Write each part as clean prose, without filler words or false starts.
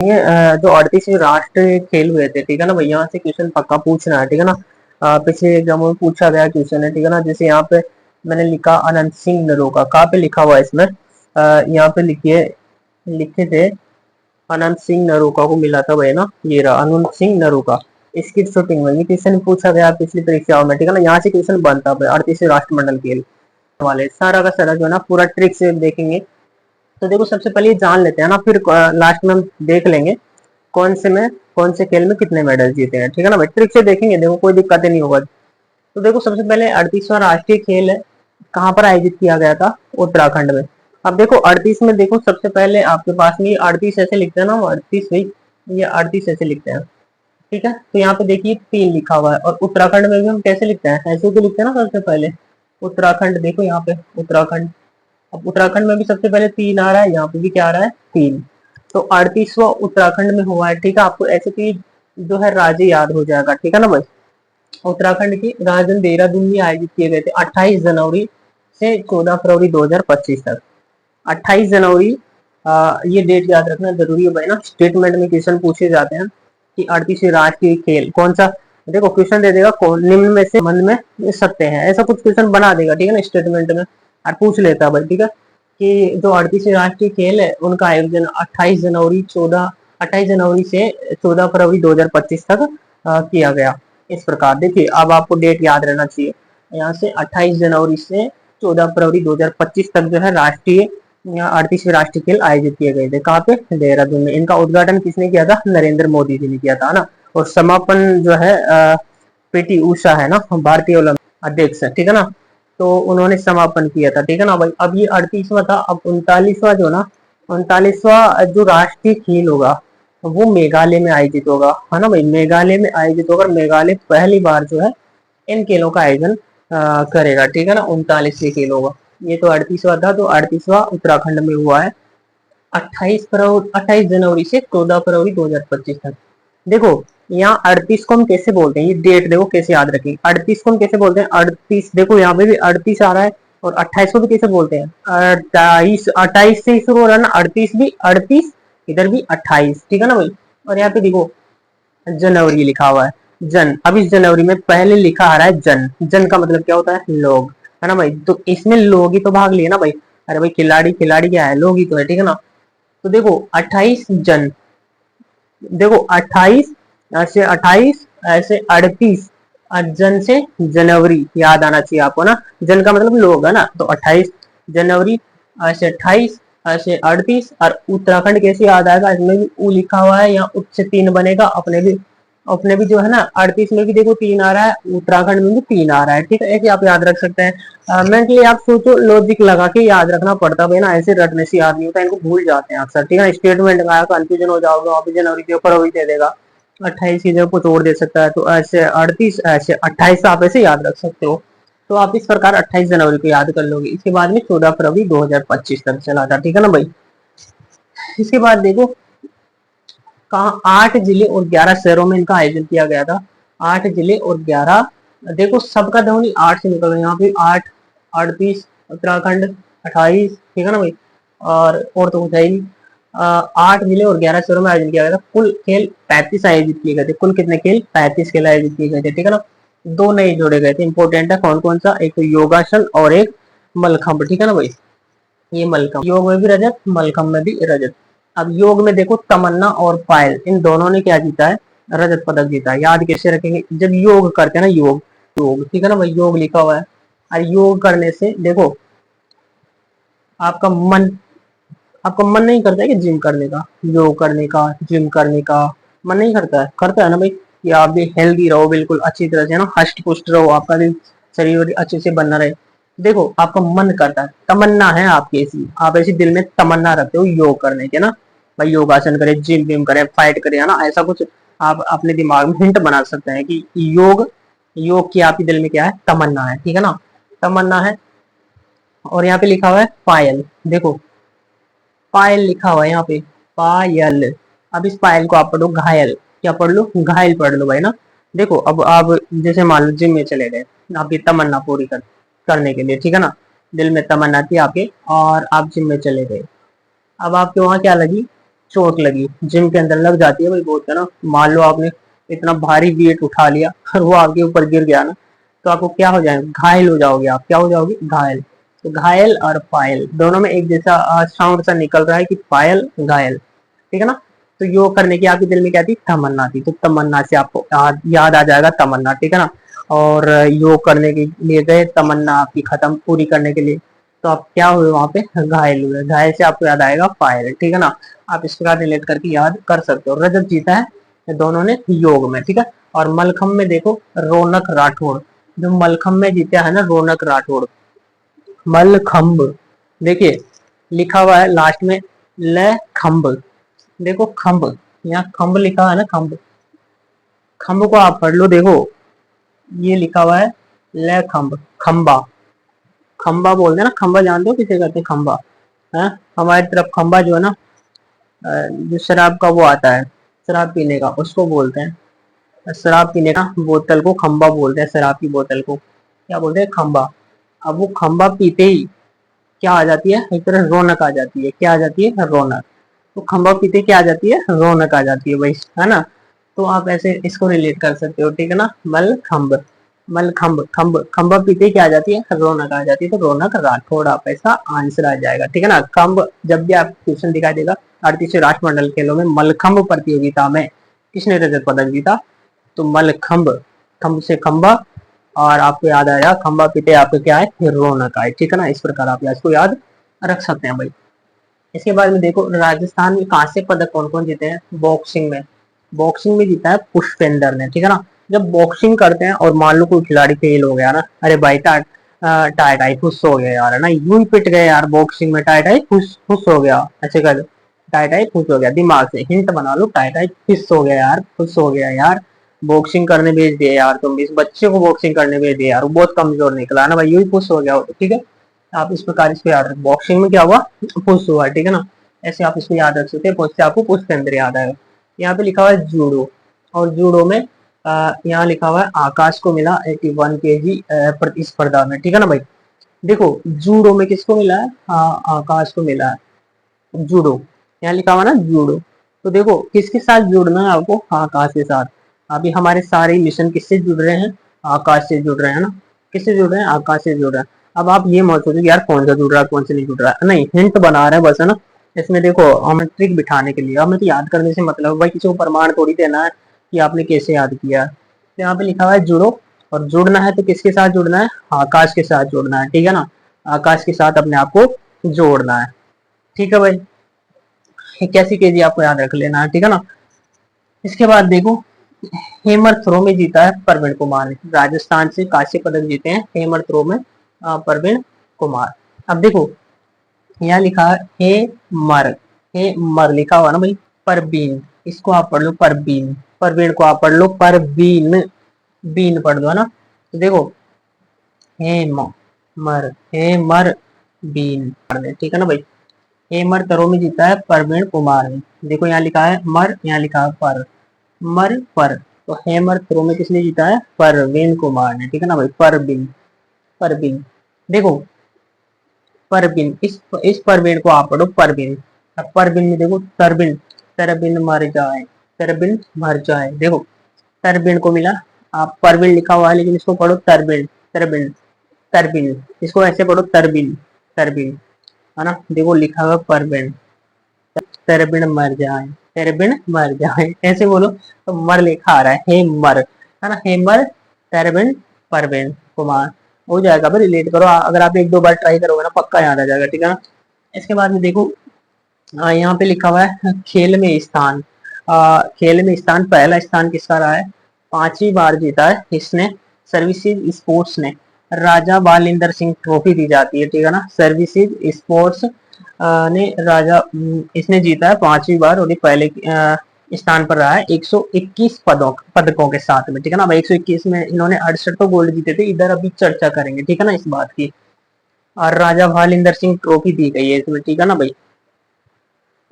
जो 38वें राष्ट्रीय खेल हुए थे, ठीक है ना भाई, यहाँ से क्वेश्चन पक्का पूछना है, ठीक है ना। पिछले एग्जाम में पूछा गया क्वेश्चन है, ठीक है ना। जैसे यहाँ पे मैंने लिखा अनंत सिंह नरोका, कहाँ पे लिखा हुआ है इसमें, यहाँ पे लिखिए, लिखे थे अनंत सिंह नरोका को मिला था भाई ना, ये रहा अनंत सिंह नरोका। इसकी शूटिंग में ये क्वेश्चन पूछा गया पिछली परीक्षाओं में, ठीक है ना। यहाँ से क्वेश्चन बनता है 38वें राष्ट्रमंडल खेल वाले, सारा का सारा जो है ना पूरा ट्रिक से देखेंगे। तो देखो सबसे पहले ये जान लेते हैं ना, फिर लास्ट में हम देख लेंगे कौन से में, कौन से खेल में कितने मेडल जीते हैं, ठीक है ना भाई। ट्रिक से देखेंगे, देखो कोई दिक्कत नहीं होगा। तो देखो सबसे पहले 38वां राष्ट्रीय खेल है, कहाँ पर आयोजित किया गया था, उत्तराखंड में। अब देखो 38 में, देखो सबसे पहले आपके पास में ये 38 ऐसे लिखते हैं ना, 38 भाई, ये 38 ऐसे लिखते हैं, ठीक है। तो यहाँ पे देखिए 3 लिखा हुआ है, और उत्तराखंड में भी हम कैसे लिखते हैं, ऐसे तो लिखते हैं ना सबसे पहले उत्तराखंड। देखो यहाँ पे उत्तराखंड, अब उत्तराखंड में भी सबसे पहले 3 आ रहा है, यहाँ पे भी क्या आ रहा है, 3। तो 38वां उत्तराखंड में हुआ है, ठीक है। आपको ऐसे भी जो है राज्य याद हो जाएगा, ठीक है ना भाई। उत्तराखंड की राजधानी देहरादून में आयोजित किए गए थे 28 जनवरी से 14 फरवरी 2025 तक। 28 जनवरी, ये डेट याद रखना जरूरी है भाई ना, स्टेटमेंट में क्वेश्चन पूछे जाते हैं कि 38वें राष्ट्रीय खेल कौन सा। देखो क्वेश्चन दे देगा कौन निम्न में से मन में ये सत्य है, ऐसा कुछ क्वेश्चन बना देगा, ठीक है ना, स्टेटमेंट में, और पूछ लेता है भाई, ठीक है। कि जो 38वें राष्ट्रीय खेल है उनका आयोजन 28 जनवरी से 14 फरवरी 2025 तक किया गया। इस प्रकार देखिए, अब आपको डेट याद रहना चाहिए, यहाँ से 28 जनवरी से 14 फरवरी 2025 तक जो है राष्ट्रीय 38वें राष्ट्रीय खेल आयोजित किए गए थे, कहाँ पे, देहरादून में। इनका उद्घाटन किसने किया था, नरेंद्र मोदी जी ने किया था ना। और समापन जो है पीटी उषा है ना, भारतीय ओलंपिक अध्यक्ष है, ठीक है ना। तो उन्होंने समापन किया था, ठीक है ना भाई। अब ये 38वां था, अब 39वां जो ना, 39वां जो राष्ट्रीय खेल होगा वो मेघालय में आयोजित होगा, है ना भाई, मेघालय में आयोजित होगा। मेघालय पहली बार जो है इन खेलों का आयोजन करेगा, ठीक है ना, 39वें खेल होगा। ये तो 38वां था, तो 38वां उत्तराखंड में हुआ है 28 जनवरी से 14 फरवरी 2025 तक। देखो यहाँ 38 को हम कैसे बोलते हैं, ये डेट देखो कैसे याद रखें, 38 को हम कैसे बोलते हैं, 38, देखो यहाँ पे भी 38 आ रहा है, और 28 को भी कैसे बोलते हैं, 28, 28 से ही शुरू हो रहा है ना, 38 भी 38, इधर भी 28, ठीक है ना भाई। और यहाँ पे देखो जनवरी लिखा हुआ है, जन। अब इस जनवरी में पहले लिखा आ रहा है जन, जन का मतलब क्या होता है, लोग, है ना भाई। तो इसमें लोग ही तो भाग लिए ना भाई, अरे भाई खिलाड़ी, खिलाड़ी क्या है, लोग ही तो है, ठीक है ना। तो देखो 28 जन, देखो 28 ऐसे 28 ऐसे 38, जन से जनवरी याद आना चाहिए आपको ना, जन का मतलब लोग है ना। तो 28 जनवरी ऐसे 28 ऐसे 38, और उत्तराखंड कैसे याद आएगा, इसमें भी ऊ लिखा हुआ है, यहाँ उत से 3 बनेगा, अपने भी जो है ना 38 में भी देखो 3 आ रहा है, उत्तराखंड में भी 3 आ रहा है, ठीक है। ऐसे आप याद रख सकते हैं। मेंटली आप सोचो, लॉजिक लगा के याद रखना पड़ता है ना, ऐसे रटने से याद नहीं होता, इनको भूल जाते हैं अक्सर, ठीक है। स्टेटमेंट का कंफ्यूजन हो जाओगे, वहाँ पे जनवरी के ऊपर दे देगा, 28 की जगह कुछ और दे सकता है, तो ऐसे 38 ऐसे 28 आप ऐसे याद रख सकते हो। तो आप इस प्रकार 28 जनवरी को याद कर लोगे। इसके बाद में 14 फरवरी 2025 तक चला था, ठीक है ना भाई। इसके बाद देखो कहा 8 जिले और 11 शहरों में इनका आयोजन किया गया था, 8 जिले और 11, देखो सबका ध्वनि 8 से निकल रहा है, यहाँ पे 8, 38 उत्तराखंड 28, ठीक है ना भाई। और तो कुछ है ही। 8 जिले और 11 शहरों में आयोजन किया गया था, कुल खेल 35 आयोजित किए गए थे, कुल कितने खेल, 35 खेल आयोजित किए गए थे, ठीक है ना। 2 नए जोड़े गए थे, इंपॉर्टेंट है, कौन कौन सा, एक तो योगासन और एक मलखंभ, ठीक है ना भाई। ये मलखंभ, योग में भी रजत, मलखंभ में भी रजत। अब योग में देखो तमन्ना और पायल, इन दोनों ने क्या जीता है, रजत पदक जीता है। याद कैसे रखेंगे, जब योग करते हैं ना, योग, योग, ठीक है ना भाई, योग लिखा हुआ है। और योग करने से देखो आपका मन, आपका मन नहीं करता है कि जिम करने का, योग करने का, जिम करने का मन नहीं करता है ना भाई, कि आप भी हेल्दी रहो, बिल्कुल अच्छी तरह से ना, हष्ट पुष्ट रहो, आपका भी शरीर अच्छे से बनना रहे। देखो आपका मन करता है, तमन्ना है आपकी ऐसी, आप ऐसी दिल में तमन्ना रखते हो योग करने के ना, भाई योगासन करें, जिम विम करें, फाइट करें, है ना, ऐसा कुछ आप अपने दिमाग में हिंट बना सकते हैं कि योग, योग की आपके दिल में क्या है, तमन्ना है, ठीक है ना, तमन्ना है। और यहाँ पे लिखा हुआ है पायल, देखो पायल लिखा हुआ है यहाँ पे, पायल। अब इस पायल को आप पढ़ो घायल, क्या पढ़ लो, घायल पढ़ लो भाई ना। देखो अब आप जैसे मान लो जिम में चले गए आपकी तमन्ना पूरी करने के लिए, ठीक है ना, दिल में तमन्ना थी आपके, और आप जिम में चले गए। अब आपके वहां क्या लगी, चोट लगी, जिम के अंदर लग जाती है भाई बहुत है ना। मान लो आपने इतना भारी वेट उठा लिया और वो आपके ऊपर गिर गया ना, तो आपको क्या हो जाएगा, घायल हो जाओगे आप। क्या हो जाओगे, घायल। तो घायल और पायल दोनों में एक जैसा साउंड सा निकल रहा है कि पायल घायल, ठीक है ना। तो योग करने की आपके दिल में क्या थी, तमन्ना थी, तो तमन्ना से आपको याद आ जाएगा तमन्ना, ठीक है ना। और योग करने के लिए गए, तमन्ना आपकी खत्म पूरी करने के लिए, तो आप क्या हुए वहां पे, घायल हुए। घायल से आपको याद आएगा पायल, ठीक है ना। आप इस प्रकार रिलेट करके याद कर सकते हो। रजत जीता है दोनों ने योग में, ठीक है। और मलखम में देखो रौनक राठौड़, जो मलखम में जीता है ना रौनक राठौड़, मलखम्ब, देखिए लिखा हुआ है लास्ट में ल खम्ब, देखो खम्ब, यहाँ खम्ब लिखा है ना, खम्ब, खम्ब को आप पढ़ लो, देखो ये लिखा हुआ है ल खम्ब, खम्बा, खम्बा बोलते हैं ना, खम्बा जानते हो किसे कहते हैं, खम्बा है। हमारी तरफ खम्बा जो है ना, जो शराब का वो आता है, शराब पीने का, उसको बोलते हैं। शराब पीने का बोतल को खम्बा बोलते हैं, शराब की बोतल को क्या बोलते हैं, खम्बा। अब वो खम्बा पीते ही क्या आ जाती है, एक तरह रौनक आ जाती है। क्या आ जाती है, रौनक। तो खम्बा पीते क्या आ जाती है, रौनक आ जाती है भाई, है ना। तो आप ऐसे इसको रिलेट कर सकते हो, ठीक है ना। मल खम्ब, मल खम्ब, खम्ब, खम्बा पीते क्या आ जाती है, रौनक आ जाती है। तो रौनक राठौड़ आप ऐसा आंसर आ जाएगा, ठीक है ना। खम्ब जब भी आप क्वेश्चन दिखाई देगा 38वें राष्ट्रमंडल खेलों में मलखम्ब प्रतियोगिता में किसने रजत पदक जीता, तो मलखम्ब, खम्ब से खम्बा, और आपको याद आया खम्बा पीते आपको क्या है, फिर रौनक आए, ठीक है ना। इस प्रकार आप इसको याद रख सकते हैं भाई। इसके बाद में देखो राजस्थान में कांस्य पदक कौन कौन जीते हैं, बॉक्सिंग में, बॉक्सिंग में जीता है पुष्पेंद्र ने, ठीक है ना। जब बॉक्सिंग करते हैं और मान लो कोई खिलाड़ी फेल हो गया ना, अरे भाई टाई टाई फुस हो गया यार, है ना, यूं ही पिट गए यार बॉक्सिंग में, टाई टाई फुस फुस हो गया, ऐसे कर, टाई टाई फुस हो गया, दिमाग से हिंट बना लो, टाई टाई फिस हो गया यार, फुस हो गया यार, बॉक्सिंग करने भेज दिया यार तुम भी, इस बच्चे को बॉक्सिंग करने भेज दिया यार, वो बहुत कमजोर निकला ना भाई, यूं ही फुस हो गया, ठीक है। आप इस प्रकार इसको याद रखें, बॉक्सिंग में क्या हुआ, पुश हुआ, ठीक है ना। ऐसे आप इसको याद रख सकते हैं, पुश से आपको पुश के अंदर याद आएगा। यहाँ पे लिखा हुआ है जूडो, और जूडो में यहाँ लिखा हुआ है आकाश को मिला 81 केजी प्रतिस्पर्धा में, ठीक है ना भाई। देखो जूडो में किसको मिला है, हाँ आकाश को मिला है जूडो, यहाँ लिखा हुआ ना जूडो। तो देखो किसके साथ जुड़ना है आपको, आकाश के साथ। अभी हमारे सारे मिशन किससे जुड़ रहे हैं, आकाश से जुड़ रहे हैं ना, किससे जुड़ रहे हैं, आकाश से जुड़ रहे हैं। अब आप ये मत सोचो कि यार कौन सा जुड़ रहा है कौन से नहीं जुड़ रहा है, नहीं हिंट बना रहे हैं बस, है ना। इसमें देखो हमें ट्रिक बिठाने के लिए, हमें तो याद करने से मतलब भाई, किसी को प्रमाण थोड़ी देना है कि आपने कैसे याद किया। तो यहाँ पे लिखा हुआ है जुड़ो, और जुड़ना है तो किसके साथ जुड़ना है, आकाश के साथ जुड़ना है, ठीक है ना। आकाश के साथ अपने आप को जोड़ना है, ठीक है भाई। कैसी केजी आपको याद रख लेना है, ठीक है ना। इसके बाद देखो हेमर थ्रो में जीता है प्रवीण कुमार ने, राजस्थान से कांस्य पदक जीते हैं हेमर थ्रो में प्रवीण कुमार। अब देखो यहाँ लिखा है हे मर लिखा हुआ ना भाई, परबीन, इसको आप पढ़ लो परबीन, परवीन को आप पढ़ लो परबीन, बीन पढ़ दो, है ना। तो देखो हे मर बीन पढ़ दे, ठीक है ना भाई। हेमर थ्रो में जीता है प्रवीण कुमार ने, देखो यहाँ लिखा है मर, यहाँ लिखा है पर, मर पर, तो हेमर थ्रो में किसने जीता है, परवीन कुमार ने, ठीक है ना भाई। परबिन, परबिन, देखो परबिन, इस परवीन को आप पढ़ो परबिन। अब परबिन में देखो तरबिन, तरबिन मर जाए, तरबिन मर जाए, देखो तरबिन को मिला, आप परबिन लिखा हुआ है लेकिन इसको पढ़ो तरबिन, तरबिन, तरबिन, इसको ऐसे पढ़ो तरबिन, तरबिन, है ना। देखो लिखा हुआ परबिन, तरबिन मर जाए, तरबिन मर जाए, ऐसे बोलो तो मर लिखा आ रहा है, हे मर, है ना, हे मर तरबिन परवीन कुमार, हो जाएगा भाई, रिलेट करो, अगर आप एक दो बार ट्राई करोगे ना पक्का याद आ जाएगा, ठीक है ना। इसके बाद में देखो यहाँ पे लिखा हुआ है खेल में स्थान, खेल में स्थान, पहला स्थान किसका रहा है, 5वीं बार जीता है इसने, सर्विसेज स्पोर्ट्स ने, राजा बालिंदर सिंह ट्रॉफी दी जाती है, ठीक है ना। सर्विसेज स्पोर्ट्स ने इसने जीता है 5वीं बार, और ये पहले स्थान पर रहा है 121 पदकों के साथ में, ठीक है ना भाई। 121 में इन्होंने 68 तो गोल्ड जीते थे, इधर अभी चर्चा करेंगे, ठीक है ना इस बात की। और राजा भालिंदर सिंह ट्रॉफी दी गई है इसमें, ठीक है ना भाई।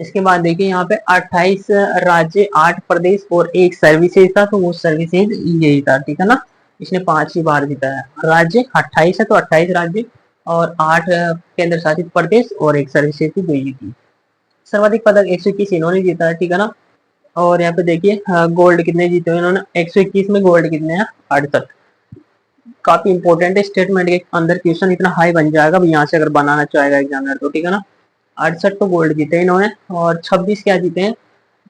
इसके बाद देखिए यहाँ पे 28 राज्य, 8 प्रदेश और एक सर्विसेज था, तो वो सर्विसेज यही था, ठीक है ना। इसने 5वीं बार जीता है, राज्य 28 है तो 28 राज्य, और 8 केंद्र शासित प्रदेश और एक सर्विसेज थी, तो ये थी। सर्वाधिक पदक 121 इन्होंने जीता है, ठीक है ना। और यहाँ पे देखिए गोल्ड कितने जीते हुए इन्होंने, 121 में गोल्ड कितने हैं, 68। काफी इंपॉर्टेंट है, स्टेटमेंट के अंदर क्वेश्चन इतना हाई बन जाएगा यहाँ से अगर बनाना चाहेगा एग्जामिनर तो, ठीक है ना। 68 तो गोल्ड जीते इन्होंने, और 26 क्या जीते हैं,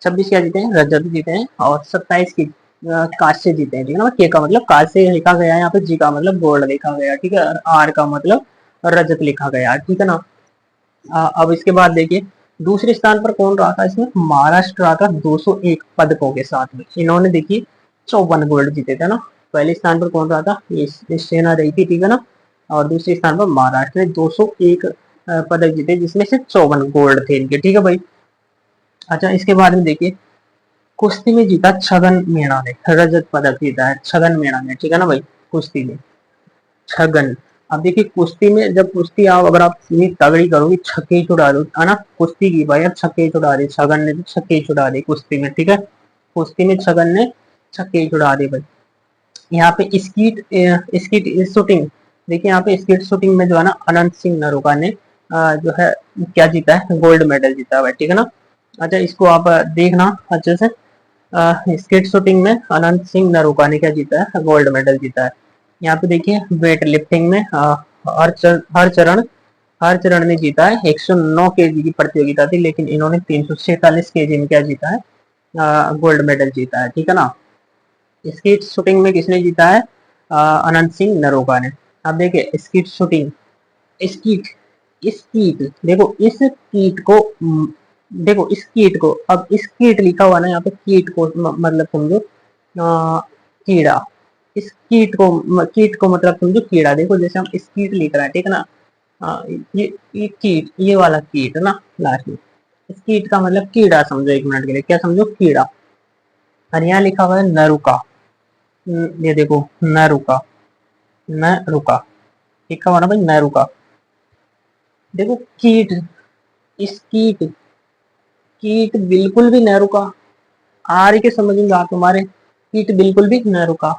26 क्या जीते हैं, रजत जीते हैं, और 27 की कांस्य जीते हैं, ठीक है ना। के का मतलब कांस्य लिखा गया है यहाँ पे, जी का मतलब गोल्ड लिखा गया, ठीक है, और आर का मतलब रजत लिखा गया, ठीक है ना। अब इसके बाद देखिए दूसरे स्थान पर कौन रहा था इसमें, महाराष्ट्र रहा था 201 पदकों के साथ में, इन्होंने देखिए 54 गोल्ड जीते थे ना। पहले स्थान पर कौन रहा था, ये सेना रही थी, ठीक है ना। और दूसरे स्थान पर महाराष्ट्र ने 201 पदक जीते, जिसमें से 54 गोल्ड थे इनके, ठीक है भाई। अच्छा इसके बाद में देखिए कुश्ती में जीता छगन मीणा ने, रजत पदक जीता है छगन मीणा ने, ठीक है ना भाई, कुश्ती में छगन। अब देखिए कुश्ती में जब कुश्ती आप अगर आप इतनी तगड़ी करोगे, छक्के ही छुड़ा दो, है ना, कुश्ती की भाई, अब छक्के ही छुड़ा दे छगन ने, तो छक्के ही छुड़ा दे कुश्ती में, ठीक है। कुश्ती में छगन ने छक्के ही छुड़ा दे भाई। यहाँ पे स्कीट स्कीट शूटिंग, देखिए यहाँ पे स्कीट शूटिंग में जो है ना अनंत सिंह नरूका ने जो है क्या जीता है, गोल्ड मेडल जीता है, ठीक है ना। अच्छा इसको आप देखना अच्छे से, स्केट शूटिंग में अनंत सिंह नरूका ने क्या जीता है, गोल्ड मेडल जीता है। यहाँ पे देखिए वेट लिफ्टिंग में हर चरण ने जीता है, 109 केजी की प्रतियोगिता थी, लेकिन इन्होंने 346 केजी में क्या जीता है, गोल्ड मेडल जीता है, ठीक है ना। स्कीट शूटिंग में किसने जीता है, अनंत सिंह नरोगा ने। अब देखिए स्कीट शूटिंग, स्कीट स्कीट देखो इस कीट को देखो इस कीट को, अब इस कीट लिखा हुआ ना यहाँ पे, कीट को मतलब समझो कीड़ा, इस कीट को मतलब समझो कीड़ा। देखो जैसे हम स्कीट लिख रहे हैं, ठीक है ना, ये कीट, ये वाला कीट ना लास्ट में, इस कीट का मतलब कीड़ा समझो, एक मिनट के लिए क्या समझो, कीड़ा। और यहाँ लिखा हुआ है नरुका, ये देखो न रुका, न रुका लिखा हुआ ना भाई, न रुका। देखो कीट, इस कीट, कीट बिल्कुल भी न रुका, आ रही के समझ में बात तुम्हारे, कीट बिल्कुल भी न रुका।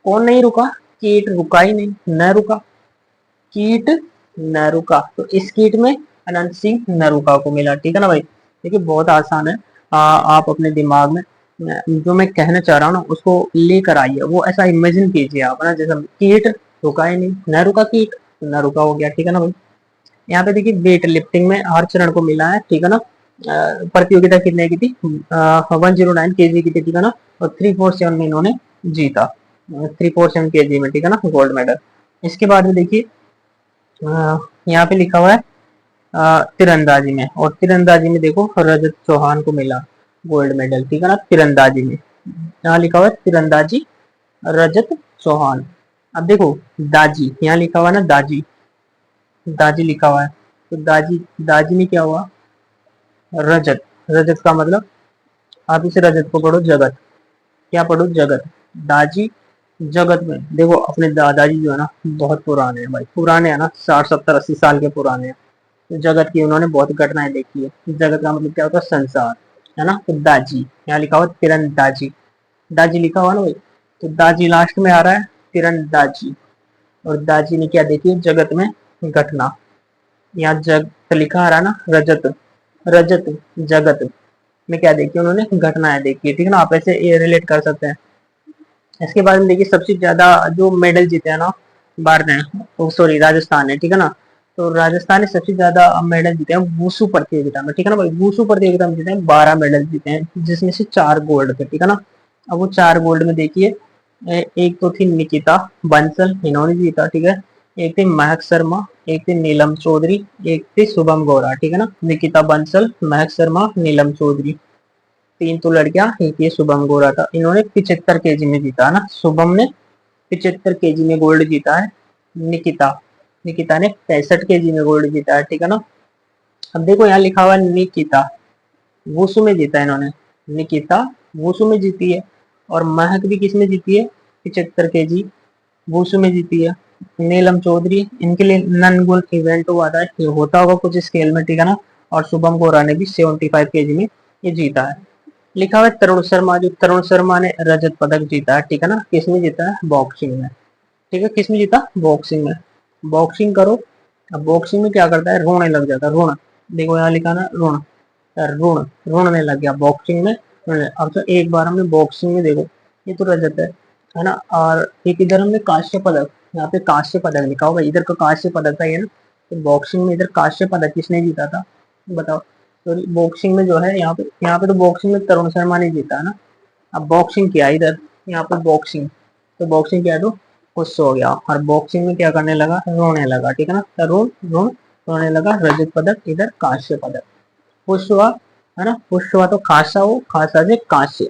कौन नहीं रुका, कीट रुका ही नहीं, न रुका, कीट न रुका, तो इस कीट में अनंत सिंह न रुका को मिला, ठीक है ना भाई। देखिए बहुत आसान है, आप अपने दिमाग में जो मैं कहना चाह रहा हूँ ना उसको लेकर आइए, वो ऐसा इमेजिन कीजिए आप ना, जैसे कीट रुका ही नहीं, न रुका कीट, न रुका हो गया, ठीक है ना भाई। यहाँ पे देखिए वेट लिफ्टिंग में हर चरण को मिला है, ठीक है ना। प्रतियोगिता कितने की थी, 109 केजी की थी, ठीक है ना। और 347 में इन्होंने जीता, 347 केजी में, ठीक है ना, गोल्ड मेडल। इसके बाद में देखिए यहाँ पे लिखा हुआ है तीरंदाजी में, और तीरंदाजी में देखो रजत चौहान को मिला गोल्ड मेडल, ठीक है ना, तीरंदाजी में। यहाँ लिखा हुआ है तीरंदाजी रजत चौहान। अब देखो दाजी, यहाँ लिखा हुआ है ना दाजी, दाजी लिखा हुआ है, तो दाजी, दाजी में क्या हुआ, रजत, रजत का मतलब आप इसे रजत को पढ़ो जगत, क्या पढ़ो जगत, दाजी जगत में। देखो अपने दादाजी जो है ना बहुत पुराने हैं भाई, पुराने हैं ना, 60 70 80 साल के पुराने हैं, तो जगत की उन्होंने बहुत घटनाएं देखी है। जगत का मतलब क्या होता है, संसार, है ना। तो दाजी यहाँ लिखा हुआ तीरंदाजी, दाजी लिखा हुआ ना भाई, तो दाजी लास्ट में आ रहा है, तीरंदाजी। और दाजी ने क्या देखी है, जगत में घटना। यहाँ जग लिखा आ रहा है ना रजत, रजत जगत में क्या देखी उन्होंने, घटनाएं देखी है, ठीक है ना। आप ऐसे ये रिलेट कर सकते हैं। इसके बाद में देखिए सबसे ज्यादा जो मेडल जीते हैं ना भारत ने, सॉरी राजस्थान ने, ठीक है ना। तो राजस्थान ने सबसे ज्यादा मेडल जीते हैं वुशु प्रतियोगिता में, ठीक है ना भाई, वुशु प्रतियोगिता में जीते हैं 12 मेडल जीते हैं, जिसमें से 4 गोल्ड थे, ठीक है ना। अब वो 4 गोल्ड में देखिए एक तो थी निकिता बंसल, इन्होंने जीता, ठीक है। एक थे महक शर्मा, एक थे नीलम चौधरी, एक थे शुभम गौरा, ठीक है ना। निकिता बंसल, महक शर्मा, नीलम चौधरी, 3 तो लड़कियां, एक ये शुभम गौरा था, इन्होंने 75 केजी में जीता ना, शुभम ने 75 केजी में गोल्ड जीता है, निकिता निकिता ने 65 केजी में गोल्ड जीता है, ठीक है ना। अब देखो यहाँ लिखा हुआ है निकिता वुशु में जीता है इन्होंने, निकिता वुशु में जीती है, और महक भी किस में जीती है, 75 केजी वुशु में जीती है। नीलम चौधरी, इनके लिए नन गोल इवेंट हुआ था, ये होता होगा कुछ स्केल में, ठीक है ना। और शुभम गौरा ने भी 75 केजी में ये जीता है। लिखा हुआ है तरुण शर्मा, जो तरुण शर्मा ने रजत पदक जीता है, ठीक है ना, किसमें जीता है, बॉक्सिंग में, ठीक है, किसमें जीता, बॉक्सिंग में। बॉक्सिंग करो, अब बॉक्सिंग में क्या करता है, रोने लग जाता है, रोना, देखो यहाँ लिखा ना रोना, ऋण ऋणने लग गया बॉक्सिंग में। अब तो एक बार हमने बॉक्सिंग में देखो, ये तो रजत है ना। और एक इधर हमने कांस्य पदक, यहाँ पे कांस्य पदक लिखा होगा, इधर का कांस्य पदक था ये ना। तो बॉक्सिंग में इधर कांस्य पदक किसने जीता था बताओ। तो बॉक्सिंग में जो है यहाँ पे तो बॉक्सिंग में तरुण शर्मा ने जीता है ना। अब बॉक्सिंग किया इधर, यहाँ पे बॉक्सिंग, तो बॉक्सिंग किया तो खुश हो गया, और बॉक्सिंग में क्या करने लगा, रोने लगा, ठीक है ना। तरुण रोने लगा, रजत पदक, इधर कांस्य पदक। खुश हुआ है ना, खुश हुआ तो खासा हो, खासा से कांस्य,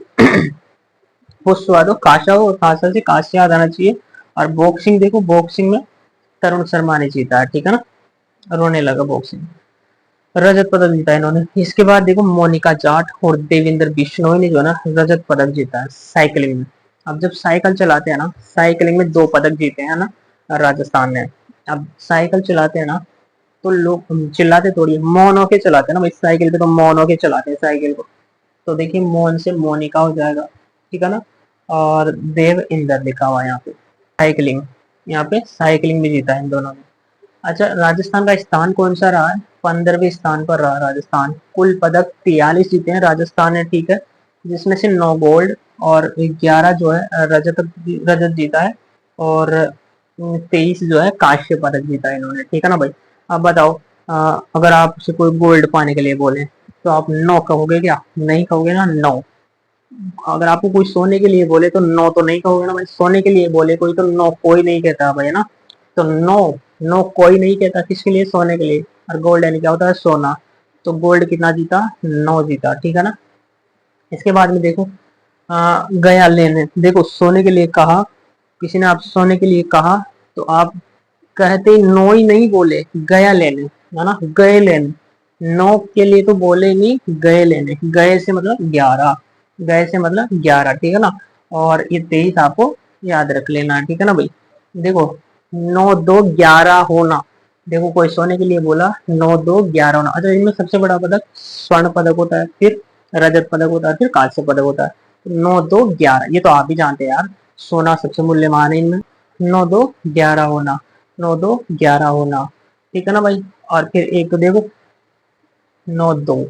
खुश हुआ तो खासा हो और खासा से कांस्य याद आना चाहिए। और बॉक्सिंग देखो, बॉक्सिंग में तरुण शर्मा ने जीता है, ठीक है ना। रोने लगा बॉक्सिंग, रजत पदक जीता इन्होंने। इसके बाद देखो मोनिका जाट और देवेंद्र बिश्नोई ने जो है ना रजत पदक जीता है साइकिलिंग में। अब जब साइकिल चलाते हैं ना, साइकिलिंग में 2 पदक जीते हैं ना राजस्थान ने। अब साइकिल चलाते हैं ना, तो लोग चिल्लाते थोड़ी है, मौन होके चलाते हैं ना भाई, साइकिल पे तो मौन होके चलाते हैं साइकिल को। तो देखिए मौन से मोनिका हो जाएगा, ठीक है ना। और देव इंदर लिखा हुआ है यहाँ पे साइकिलिंग, यहाँ पे साइकिलिंग भी जीता है इन दोनों ने। अच्छा, राजस्थान का स्थान कौन सा रहा है, 15वें स्थान पर रहा राजस्थान। कुल पदक 43 जीते हैं राजस्थान ने, ठीक है, जिसमें से 9 गोल्ड और 11 जो है रजत रजत जीता है, और 23 जो है कांस्य पदक जीता है इन्होंने, ठीक है ना भाई। अब बताओ, अगर आपसे कोई गोल्ड पाने के लिए बोले तो आप नो कहोगे क्या, नहीं कहोगे ना, नो। अगर आपको कोई सोने के लिए बोले तो नो तो नहीं कहोगे ना भाई, सोने के लिए बोले कोई तो नो कोई नहीं कहता भाई, है ना। तो नो, नो कोई नहीं कहता, किसके लिए, सोने के लिए। और गोल्ड यानी क्या होता है, सोना। तो गोल्ड कितना जीता, 9 जीता, ठीक है ना। इसके बाद में देखो, गया लेने, देखो सोने के लिए कहा, किसी ने आप सोने के लिए कहा, तो आप कहते ही नो ही नहीं बोले, गया लेने, है ना, गए लेने। नो के लिए तो बोले नहीं, गए लेने, गए से मतलब 11, गए से मतलब 11, ठीक है ना। और ये 23 आपको याद रख लेना, ठीक है ना भाई। देखो 9 2 11 होना, देखो कोई सोने के लिए बोला 9 2 11 होना। अच्छा, इनमें सबसे बड़ा पदक स्वर्ण पदक होता है, फिर रजत पदक होता है, फिर कांस्य पदक होता है। 9 2 11 ये तो आप भी जानते हैं यार, सोना सबसे मूल्यवान है इनमें। 9 2 11 होना, 9 2 11 होना, ठीक है ना भाई। और फिर एक तो देखो 9 2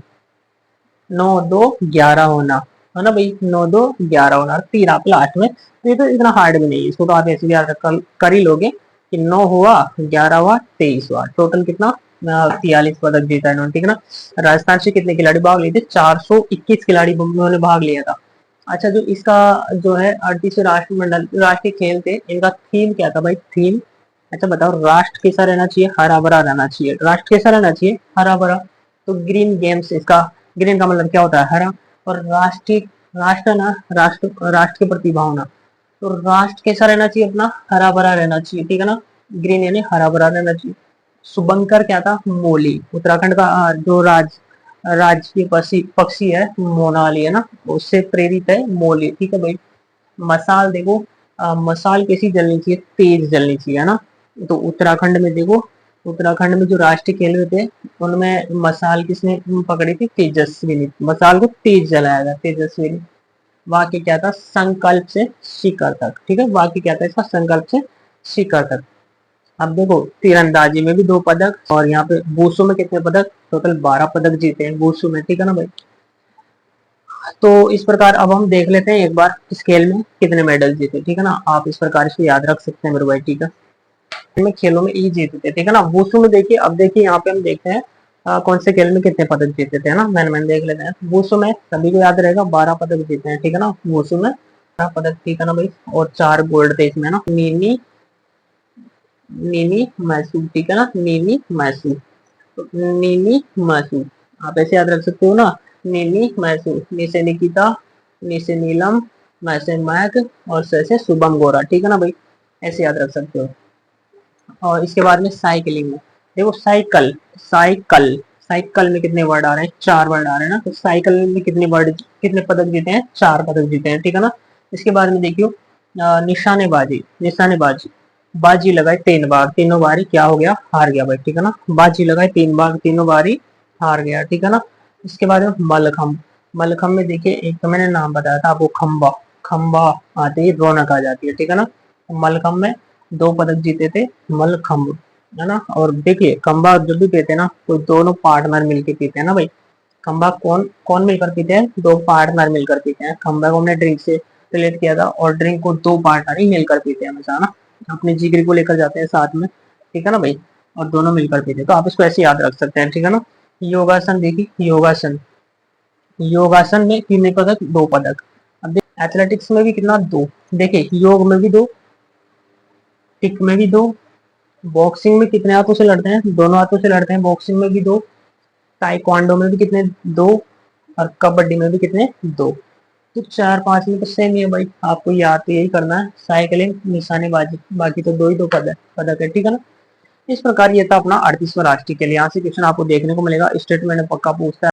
9 2 11 होना, है ना भाई, 9 2 11 होना, और 3 आप लास्ट में। तो ये तो इतना हार्ड भी नहीं है, इसको तो आप ऐसे भी याद कर ही लोगे कि 9 हुआ, 11 हुआ, 23 हुआ, टोटल कितना, 43 पदक जीता इन्होंने, ठीक है ना। राजस्थान से कितने खिलाड़ी भाग लिए थे, 421 खिलाड़ी उन्होंने भाग लिया था। अच्छा, जो इसका जो है 38वें राष्ट्रमंडल राष्ट्रीय खेल थे, इनका थीम क्या था भाई, थीम। अच्छा बताओ, राष्ट्र कैसा रहना चाहिए, हरा भरा रहना चाहिए, राष्ट्र कैसा रहना चाहिए, हरा भरा। तो ग्रीन गेम्स, इसका ग्रीन का मतलब क्या होता है, हरा। और राष्ट्रीय, राष्ट्र ना, राष्ट्र के प्रति भावना, तो राष्ट्र कैसा रहना चाहिए अपना, हरा भरा रहना चाहिए, ठीक है ना। ग्रीन यानी हरा भरा रहना चाहिए। शुभंकर क्या था, मोली, उत्तराखंड का जो राजकीय पक्षी पक्षी है मोनाली, है ना, उससे प्रेरित है मोली, ठीक है भाई। मसाल देखो, मसाल कैसी जलनी चाहिए, तेज जलनी चाहिए, है ना। तो उत्तराखंड में देखो, उत्तराखंड में जो राष्ट्रीय खेल हुए थे उनमें मसाल किसने पकड़ी थी, तेजस्वी ने, मसाल को तेज जलाया था तेजस्वी ने। वाक्य क्या था, संकल्प से शिखर तक, ठीक है, वाक्य क्या था इसका, संकल्प से शिखर तक। अब देखो तीरंदाजी में भी 2 पदक, और यहाँ पे वुशु में कितने पदक, टोटल 12 पदक जीते हैं वुशु में, ठीक है ना भाई। तो इस प्रकार अब हम देख लेते हैं एक बार इस खेल में कितने मेडल जीते, ठीक है ना। आप इस प्रकार इसको याद रख सकते हैं मेरे भाई, ठीक है। में खेलों में ई जीते थे, ठीक है ना। वुशु में देखिए, अब देखिए यहाँ पे हम देखते हैं कौन से खेल में कितने पदक जीते थे, है ना। मैंने देख लेते हैं। वुशु में सभी को याद रहेगा 12 पदक जीते हैं, ठीक है ना, वुशु में 12 पदक, ठीक है ना भाई। और 4 गोल्ड थे इसमें ना, नीनी नीनी मैसू, ठीक है ना, नीनी मैसू, नीनी मैसू, आप ऐसे याद रख सकते हो ना, नीनी मैसू, नी से निकिता, नी से नीलम, मै से मैक, और से शुभम गोरा, ठीक है ना भाई, ऐसे याद रख सकते हो। और इसके बाद में साइकिलिंग में देखो, साइकिल साइकिल साइकिल में कितने वर्ड आ रहे हैं, 4 वर्ड आ रहे हैं ना। तो साइकिल में कितने वर्ड, कितने पदक जीते हैं, 4 पदक जीते हैं, ठीक है ना। इसके बाद में देखियो, निशानेबाजी, निशानेबाजी, बाजी लगाए 3 बार, तीनों बारी क्या हो गया, हार गया भाई, ठीक है ना। बाजी लगाए 3 बार, तीनों बारी हार गया, ठीक है ना। इसके बाद में मलखम, मलखम में देखिए, एक तो मैंने नाम बताया था आपको, खंबा, खंबा आते ही रौनक आ जाती है, ठीक है ना। मलखम में 2 पदक जीते थे मलखम्ब, है ना। और देखिए खंबा जब भी पीते हैं ना, तो दोनों पार्टनर मिलके पीते हैं ना भाई, खंबा कौन कौन मिलकर पीते हैं? दो पार्टनर मिलकर पीते हैं। खंबा को हमने ड्रिंक से रिलेट किया था, और ड्रिंक को दो पार्टनर ही मिलकर पीते हैं हमेशा ना। अपने जिगरी को लेकर जाते हैं साथ में, ठीक है ना भाई, और दोनों मिलकर पीते हैं। तो आप इसको ऐसे याद रख सकते हैं, ठीक है ना। योगासन देखिए, योगासन, योगासन में कितने पदक? दो पदक। अब देखिए एथलेटिक्स में भी कितना? दो। देखिए योग में भी दो, किक में भी दो, बॉक्सिंग में कितने हाथों से लड़ते हैं? दोनों हाथों से लड़ते हैं, बॉक्सिंग में भी दो, ताइक्वांडो में भी कितने? दो, और कबड्डी में भी कितने? दो। तो चार पांच में तो सेम ही है भाई, आपको याद तो यही करना है, साइकिलिंग, निशानेबाजी, बाकी तो दो ही दो पदक है, ठीक है ना। इस प्रकार ये था अपना 38वां राष्ट्रीय खेल। यहाँ से क्वेश्चन आपको देखने को मिलेगा, स्टेटमेंट पक्का पूछता है।